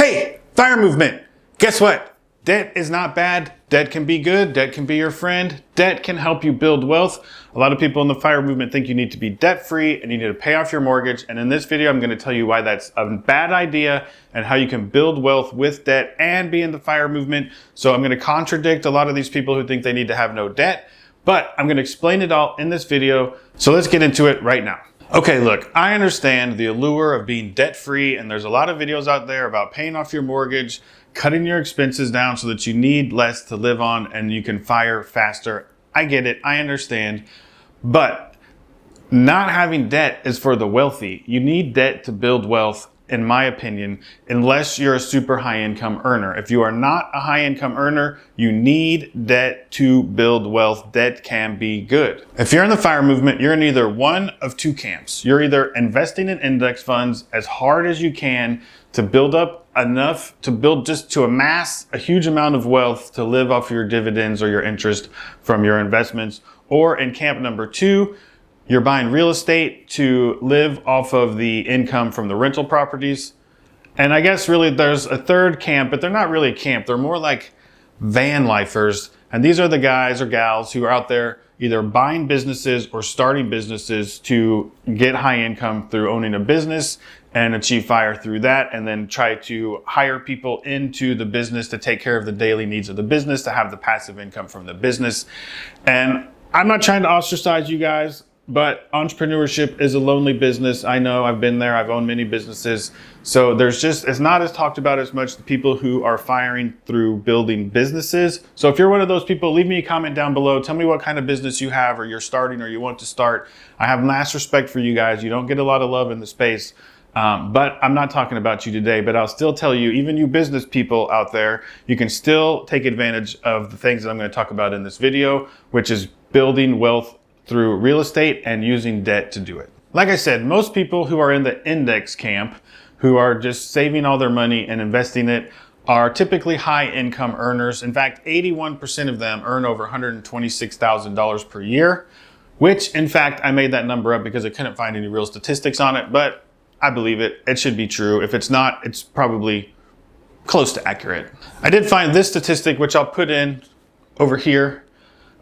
Hey, fire movement. Guess what? Debt is not bad. Debt can be good. Debt can be your friend. Debt can help you build wealth. A lot of people in the fire movement think you need to be debt free and you need to pay off your mortgage. And in this video, I'm going to tell you why that's a bad idea and how you can build wealth with debt and be in the fire movement. So I'm going to contradict a lot of these people who think they need to have no debt, but I'm going to explain it all in this video. So let's get into it right now. Okay, look, I understand the allure of being debt-free, and there's a lot of videos out there about paying off your mortgage, cutting your expenses down so that you need less to live on and you can fire faster. I get it, I understand, but not having debt is for the wealthy. You need debt to build wealth, in my opinion, unless you're a super high income earner. If you are not a high income earner, you need debt to build wealth. Debt can be good. If you're in the fire movement, you're in either one of two camps. You're either investing in index funds as hard as you can to build up enough to amass a huge amount of wealth to live off your dividends or your interest from your investments. Or in camp number two, you're buying real estate to live off of the income from the rental properties. And I guess really there's a third camp, but they're not really a camp. They're more like van lifers. And these are the guys or gals who are out there either buying businesses or starting businesses to get high income through owning a business and achieve fire through that, and then try to hire people into the business to take care of the daily needs of the business, to have the passive income from the business. And I'm not trying to ostracize you guys, but entrepreneurship is a lonely business. I know, I've been there, I've owned many businesses. So it's not as talked about as much, the people who are firing through building businesses. So if you're one of those people, leave me a comment down below. Tell me what kind of business you have or you're starting or you want to start. I have mass respect for you guys. You don't get a lot of love in the space. But I'm not talking about you today, but I'll still tell you, even you business people out there, you can still take advantage of the things that I'm going to talk about in this video, which is building wealth through real estate and using debt to do it. Like I said, most people who are in the index camp, who are just saving all their money and investing it, are typically high income earners. In fact, 81% of them earn over $126,000 per year, which in fact, I made that number up because I couldn't find any real statistics on it, but I believe it. It should be true. If it's not, it's probably close to accurate. I did find this statistic, which I'll put in over here,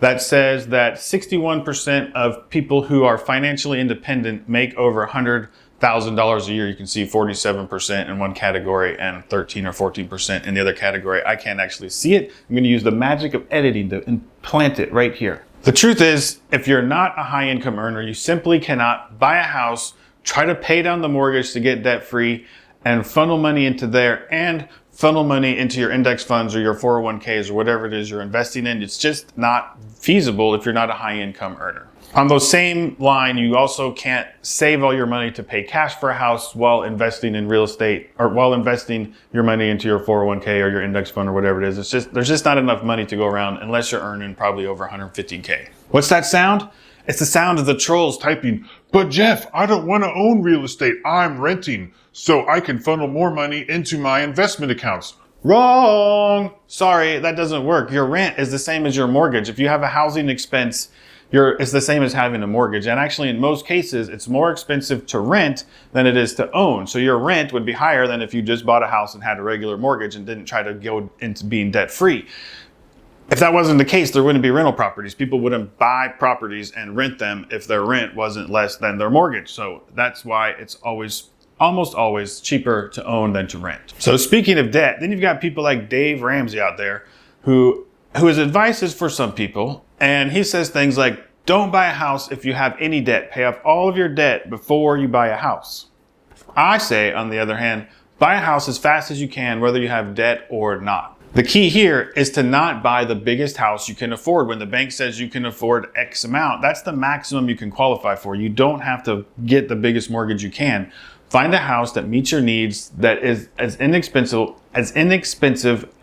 that says that 61% of people who are financially independent make over $100,000 a year. You can see 47% in one category and 13 or 14% in the other category. I can't actually see it. I'm going to use the magic of editing to implant it right here. The truth is, if you're not a high income earner, you simply cannot buy a house, try to pay down the mortgage to get debt free, and funnel money into there and funnel money into your index funds or your 401ks or whatever it is you're investing in. It's just not feasible if you're not a high income earner. On those same line, you also can't save all your money to pay cash for a house while investing in real estate or while investing your money into your 401k or your index fund or whatever it is. There's just not enough money to go around unless you're earning probably over 150K. What's that sound? It's the sound of the trolls typing, "But Jeff, I don't want to own real estate. I'm renting, so I can funnel more money into my investment accounts." Wrong. Sorry, that doesn't work. Your rent is the same as your mortgage. If you have a housing expense, it's the same as having a mortgage. And actually, in most cases, it's more expensive to rent than it is to own. So your rent would be higher than if you just bought a house and had a regular mortgage and didn't try to go into being debt free. If that wasn't the case, there wouldn't be rental properties. People wouldn't buy properties and rent them if their rent wasn't less than their mortgage. So that's why it's almost always cheaper to own than to rent. So speaking of debt, then you've got people like Dave Ramsey out there who his advice is for some people. And he says things like, don't buy a house if you have any debt. Pay off all of your debt before you buy a house. I say, on the other hand, buy a house as fast as you can, whether you have debt or not. The key here is to not buy the biggest house you can afford. When the bank says you can afford X amount, that's the maximum you can qualify for. You don't have to get the biggest mortgage you can. Find a house that meets your needs, that is as inexpensive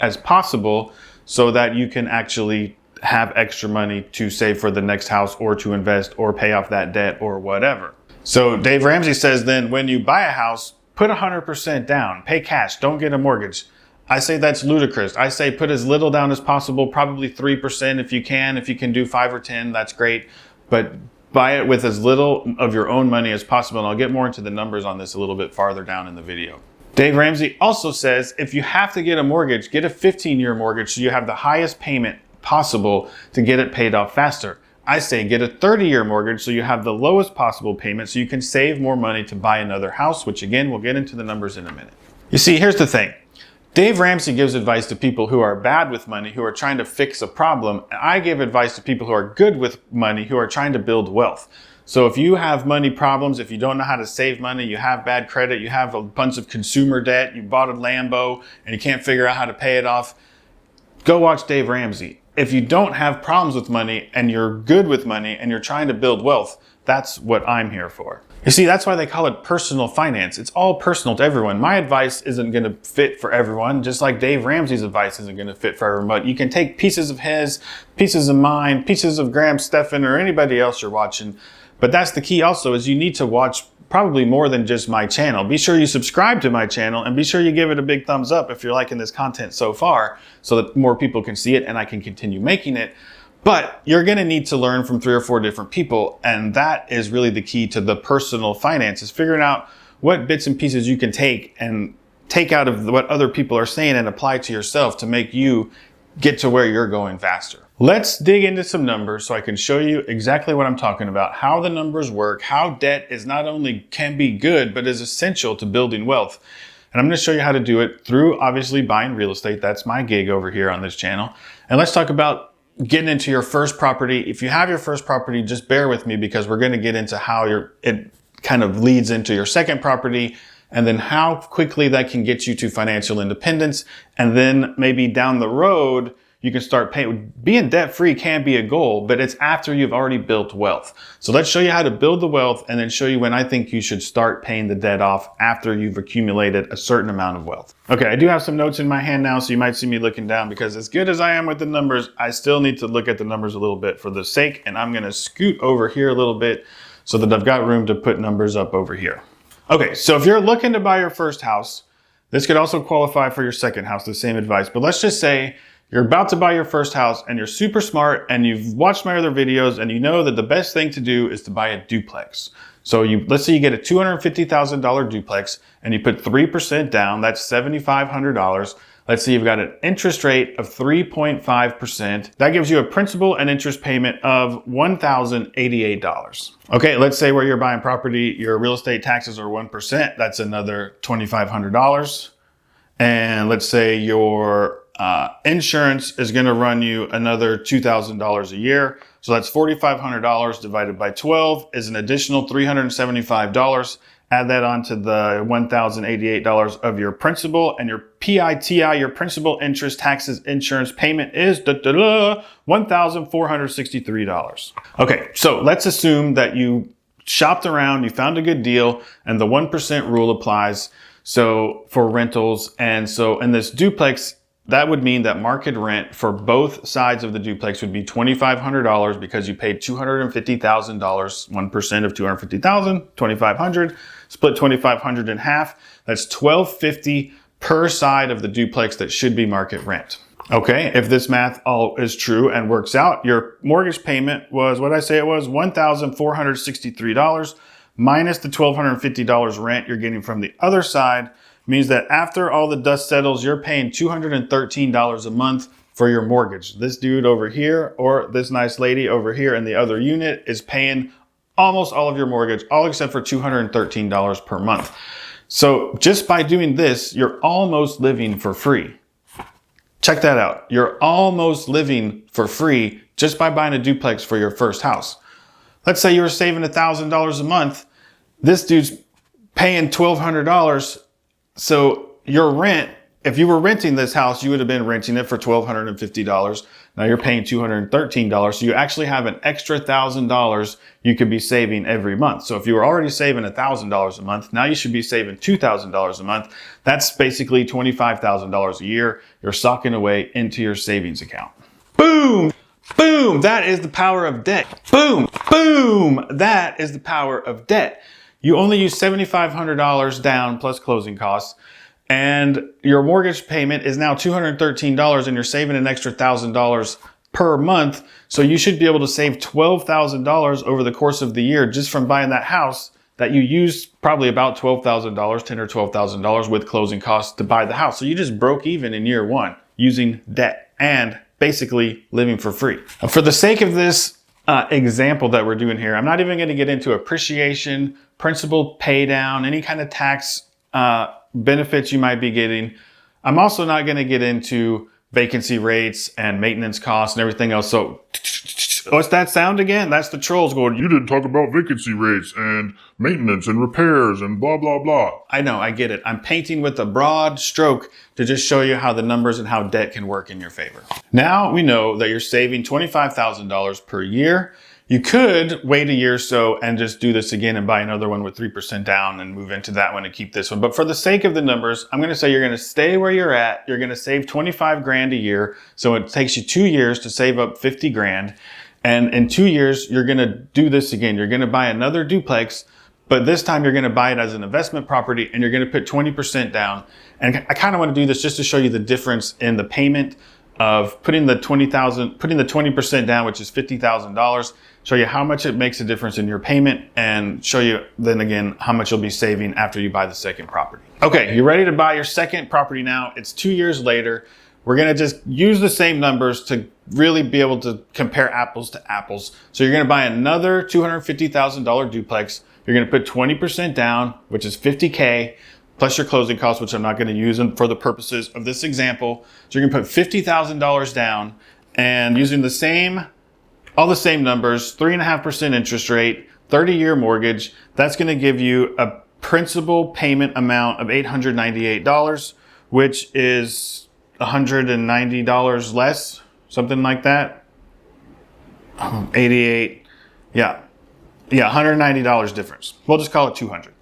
as possible, so that you can actually have extra money to save for the next house or to invest or pay off that debt or whatever. So Dave Ramsey says then when you buy a house, put 100% down, pay cash, don't get a mortgage. I say that's ludicrous. I say put as little down as possible, probably 3% if you can. If you can do 5 or 10, that's great. But buy it with as little of your own money as possible. And I'll get more into the numbers on this a little bit farther down in the video. Dave Ramsey also says if you have to get a mortgage, get a 15-year mortgage so you have the highest payment possible to get it paid off faster. I say get a 30-year mortgage so you have the lowest possible payment so you can save more money to buy another house, which again, we'll get into the numbers in a minute. You see, here's the thing. Dave Ramsey gives advice to people who are bad with money, who are trying to fix a problem. And I give advice to people who are good with money, who are trying to build wealth. So if you have money problems, if you don't know how to save money, you have bad credit, you have a bunch of consumer debt, you bought a Lambo and you can't figure out how to pay it off, go watch Dave Ramsey. If you don't have problems with money and you're good with money and you're trying to build wealth, that's what I'm here for. You see, that's why they call it personal finance. It's all personal to everyone. My advice isn't going to fit for everyone, just like Dave Ramsey's advice isn't going to fit for everyone. But you can take pieces of his, pieces of mine, pieces of Graham Stephan or anybody else you're watching. But that's the key also, is you need to watch probably more than just my channel. Be sure you subscribe to my channel and be sure you give it a big thumbs up if you're liking this content so far so that more people can see it and I can continue making it. But you're going to need to learn from 3 or 4 different people. And that is really the key to the personal finances, figuring out what bits and pieces you can take out of what other people are saying and apply to yourself to make you get to where you're going faster. Let's dig into some numbers so I can show you exactly what I'm talking about, how the numbers work, how debt is not only can be good, but is essential to building wealth. And I'm going to show you how to do it through obviously buying real estate. That's my gig over here on this channel. And let's talk about getting into your first property. If you have your first property, just bear with me because we're going to get into how it kind of leads into your second property and then how quickly that can get you to financial independence. And then maybe down the road, you can start paying. Being debt-free can be a goal, but it's after you've already built wealth. So let's show you how to build the wealth and then show you when I think you should start paying the debt off after you've accumulated a certain amount of wealth. Okay, I do have some notes in my hand now, so you might see me looking down because as good as I am with the numbers, I still need to look at the numbers a little bit for the sake, and I'm gonna scoot over here a little bit so that I've got room to put numbers up over here. Okay, so if you're looking to buy your first house, this could also qualify for your second house, the same advice, but let's just say you're about to buy your first house and you're super smart and you've watched my other videos and you know that the best thing to do is to buy a duplex. So let's say you get a $250,000 duplex and you put 3% down, that's $7,500. Let's say you've got an interest rate of 3.5%. That gives you a principal and interest payment of $1,088. Okay, let's say where you're buying property, your real estate taxes are 1%. That's another $2,500. And let's say your insurance is going to run you another $2,000 a year. So that's $4,500 divided by 12 is an additional $375. Add that on to the $1,088 of your principal, and your PITI, your principal, interest, taxes, insurance payment is $1,463. Okay, so let's assume that you shopped around, you found a good deal, and the 1% rule applies. So for rentals, and so in this duplex, that would mean that market rent for both sides of the duplex would be $2,500 because you paid $250,000, 1% of $250,000, $2,500, split $2,500 in half. That's $1,250 per side of the duplex that should be market rent. Okay, if this math all is true and works out, your mortgage payment was, what did I say it was? $1,463 minus the $1,250 rent you're getting from the other side. Means that after all the dust settles, you're paying $213 a month for your mortgage. This dude over here or this nice lady over here in the other unit is paying almost all of your mortgage, all except for $213 per month. So just by doing this, you're almost living for free. Check that out. You're almost living for free just by buying a duplex for your first house. Let's say you were saving $1,000 a month. This dude's paying $1,200. So your rent, if you were renting this house, you would have been renting it for $1,250. Now you're paying $213. So you actually have an extra $1,000 you could be saving every month. So if you were already saving $1,000 a month, now you should be saving $2,000 a month. That's basically $25,000 a year you're socking away into your savings account. Boom! Boom! That is the power of debt. Boom! Boom! That is the power of debt. You only use $7,500 down plus closing costs, and your mortgage payment is now $213, and you're saving an extra $1,000 per month. So you should be able to save $12,000 over the course of the year just from buying that house that you used probably about $12,000, $10,000 or $12,000 with closing costs to buy the house. So you just broke even in year one using debt and basically living for free. For the sake of this example that we're doing here, I'm not even going to get into appreciation, principal pay down, any kind of tax benefits you might be getting. I'm also not going to get into vacancy rates and maintenance costs and everything else. So what's that sound again? That's the trolls going, you didn't talk about vacancy rates and maintenance and repairs and blah, blah, blah. I know, I get it. I'm painting with a broad stroke to just show you how the numbers and how debt can work in your favor. Now we know that you're saving $25,000 per year. You could wait a year or so and just do this again and buy another one with 3% down and move into that one and keep this one. But for the sake of the numbers, I'm going to say you're going to stay where you're at. You're going to save 25 grand a year. So it takes you 2 years to save up 50 grand. And in 2 years, you're going to do this again. You're going to buy another duplex, but this time you're going to buy it as an investment property and you're going to put 20% down. And I kind of want to do this just to show you the difference in the payment of putting the 20% down, which is $50,000, show you how much it makes a difference in your payment and show you then again how much you'll be saving after you buy the second property. Okay, you're ready to buy your second property now. It's 2 years later. We're going to just use the same numbers to really be able to compare apples to apples. So you're going to buy another $250,000 duplex. You're going to put 20% down, which is $50K, plus your closing costs, which I'm not going to use them for the purposes of this example. So you're going to put $50,000 down and using all the same numbers, 3.5% interest rate, 30-year mortgage. That's going to give you a principal payment amount of $898, which is $190 less, something like that. 88, yeah, $190 difference. We'll just call it 200.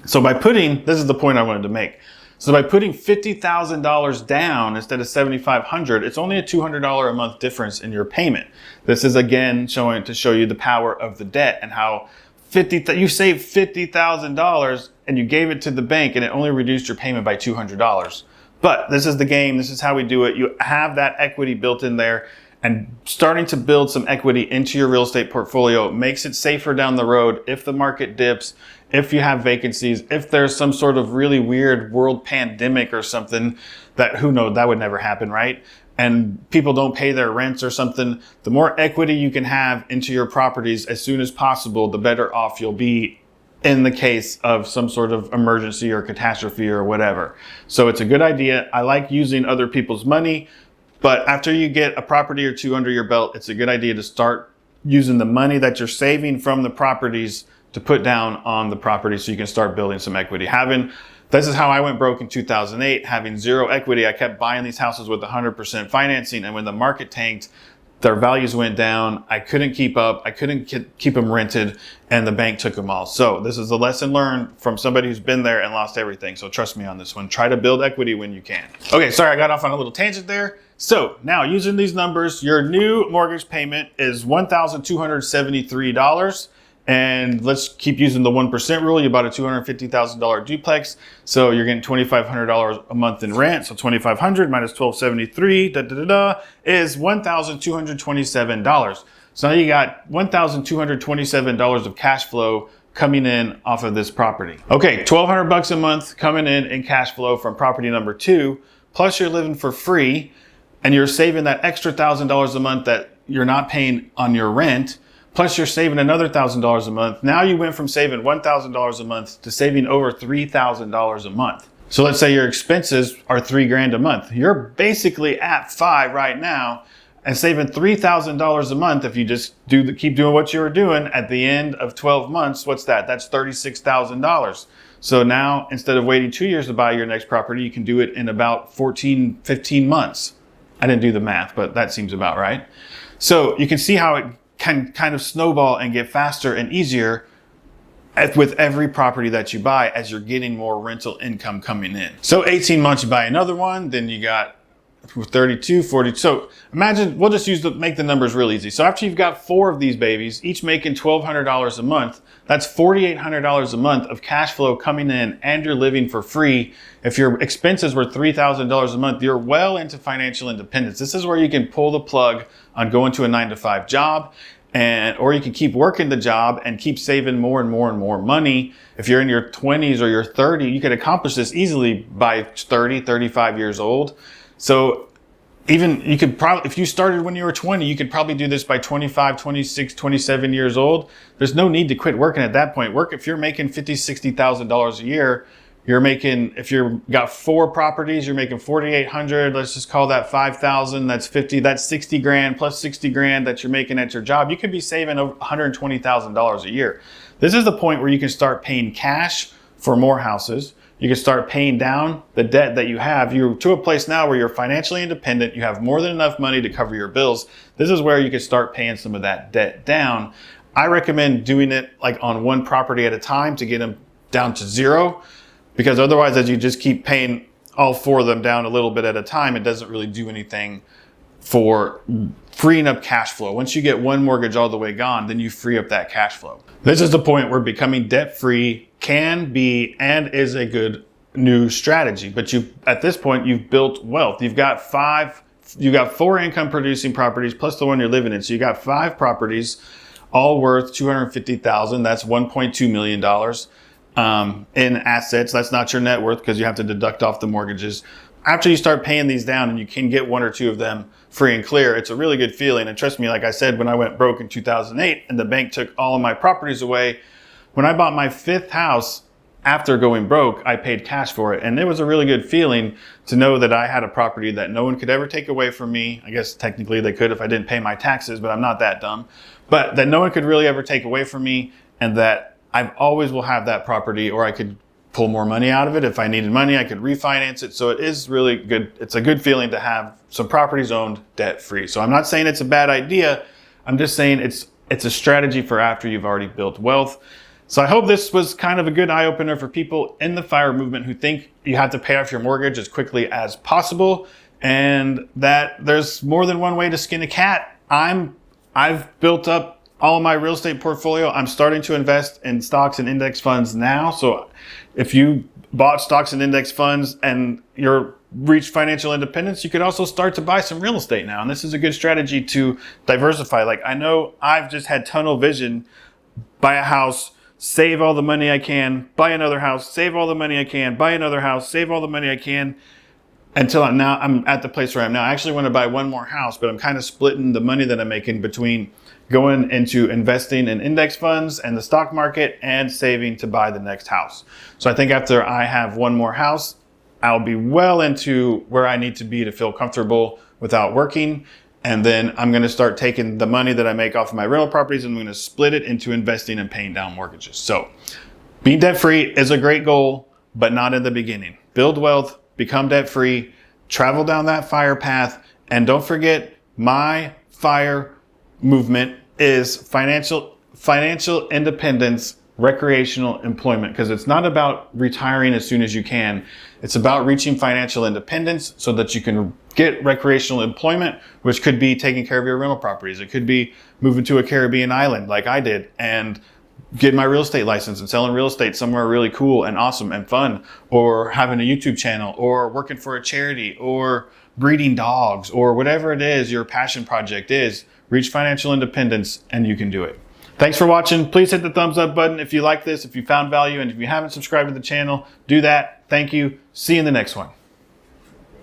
So this is the point I wanted to make. So by putting $50,000 down instead of $7,500, it's only a $200 a month difference in your payment. This is again to show you the power of the debt and how you saved $50,000 and you gave it to the bank and it only reduced your payment by $200. But this is the game. This is how we do it. You have that equity built in there, and starting to build some equity into your real estate portfolio makes it safer down the road if the market dips, if you have vacancies, if there's some sort of really weird world pandemic or something that, who knows, that would never happen, right? And people don't pay their rents or something. The more equity you can have into your properties as soon as possible, the better off you'll be in the case of some sort of emergency or catastrophe or whatever. So it's a good idea. I like using other people's money, but after you get a property or two under your belt, it's a good idea to start using the money that you're saving from the properties to put down on the property so you can start building some equity. This is how I went broke in 2008, having zero equity. I kept buying these houses with 100% financing, and when the market tanked, their values went down. I couldn't keep up. I couldn't keep them rented, and the bank took them all. So this is a lesson learned from somebody who's been there and lost everything. So trust me on this one. Try to build equity when you can. Okay, sorry, I got off on a little tangent there. So now using these numbers, your new mortgage payment is $1,273. And let's keep using the 1% rule. You bought a $250,000 duplex. So you're getting $2,500 a month in rent. So $2,500 minus $1,273 is $1,227. So now you got $1,227 of cash flow coming in off of this property. Okay, $1,200 a month coming in cash flow from property number 2, plus you're living for free and you're saving that extra $1,000 a month that you're not paying on your rent. Plus you're saving another $1,000 a month. Now you went from saving $1,000 a month to saving over $3,000 a month. So let's say your expenses are $3,000 a month. You're basically at $5,000 right now and saving $3,000 a month. If you just keep doing what you were doing at the end of 12 months, what's that? That's $36,000. So now instead of waiting 2 years to buy your next property, you can do it in about 14, 15 months. I didn't do the math, but that seems about right. So you can see how it can kind of snowball and get faster and easier with every property that you buy as you're getting more rental income coming in. So 18 months, you buy another one, then you got 32, 40. So imagine, we'll just make the numbers real easy. So after you've got 4 of these babies, each making $1,200 a month, that's $4,800 a month of cash flow coming in, and you're living for free. If your expenses were $3,000 a month, you're well into financial independence. This is where you can pull the plug on going to a 9-to-5 job or you can keep working the job and keep saving more and more and more money. If you're in your 20s or your 30s, you could accomplish this easily by 30, 35 years old. So even you could probably, if you started when you were 20, you could probably do this by 25, 26, 27 years old. There's no need to quit working at that point. If you're making $50,000, $60,000 a year, you're making, if you've got 4 properties, you're making 4,800. Let's just call that 5,000. That's 50. That's 60 grand plus 60 grand that you're making at your job. You could be saving over $120,000 a year. This is the point where you can start paying cash for more houses. You can start paying down the debt that you have. You're to a place now where you're financially independent. You have more than enough money to cover your bills. This is where you can start paying some of that debt down. I recommend doing it like on one property at a time to get them down to 0. Because otherwise, as you just keep paying all 4 of them down a little bit at a time, it doesn't really do anything for freeing up cash flow. Once you get one mortgage all the way gone, then you free up that cash flow. This is the point where becoming debt-free can be and is a good new strategy. But at this point, you've built wealth. You've got 4 income producing properties plus the one you're living in. So you got 5 properties, all worth $250,000. That's $1.2 million. In assets. That's not your net worth because you have to deduct off the mortgages. After you start paying these down and you can get 1 or 2 of them free and clear, it's a really good feeling. And trust me, like I said, when I went broke in 2008 and the bank took all of my properties away, when I bought my 5th house after going broke, I paid cash for it. And it was a really good feeling to know that I had a property that no one could ever take away from me. I guess technically they could if I didn't pay my taxes, but I'm not that dumb. But that no one could really ever take away from me, and that I always will have that property, or I could pull more money out of it. If I needed money, I could refinance it. So it is really good. It's a good feeling to have some properties owned debt free. So I'm not saying it's a bad idea. I'm just saying it's a strategy for after you've already built wealth. So I hope this was kind of a good eye opener for people in the FIRE movement who think you have to pay off your mortgage as quickly as possible, and that there's more than one way to skin a cat. I've built up all of my real estate portfolio. I'm starting to invest in stocks and index funds now. So if you bought stocks and index funds and you're reached financial independence, you could also start to buy some real estate now. And this is a good strategy to diversify. Like, I know I've just had tunnel vision: buy a house, save all the money I can, buy another house, save all the money I can, buy another house, save all the money I can, until I'm at the place where I'm now. I actually want to buy one more house, but I'm kind of splitting the money that I'm making between going into investing in index funds and the stock market and saving to buy the next house. So I think after I have one more house, I'll be well into where I need to be to feel comfortable without working. And then I'm going to start taking the money that I make off of my rental properties and I'm going to split it into investing and paying down mortgages. So being debt free is a great goal, but not in the beginning. Build wealth, become debt free, travel down that FIRE path. And don't forget, my FIRE movement is financial independence, recreational employment, because it's not about retiring as soon as you can. It's about reaching financial independence so that you can get recreational employment, which could be taking care of your rental properties. It could be moving to a Caribbean island like I did and getting my real estate license and selling real estate somewhere really cool and awesome and fun, or having a YouTube channel, or working for a charity, or breeding dogs, or whatever it is your passion project is. Reach financial independence and you can do it. Thanks for watching. Please hit the thumbs up button if you like this, if you found value, and if you haven't subscribed to the channel, do that. Thank you. See you in the next one.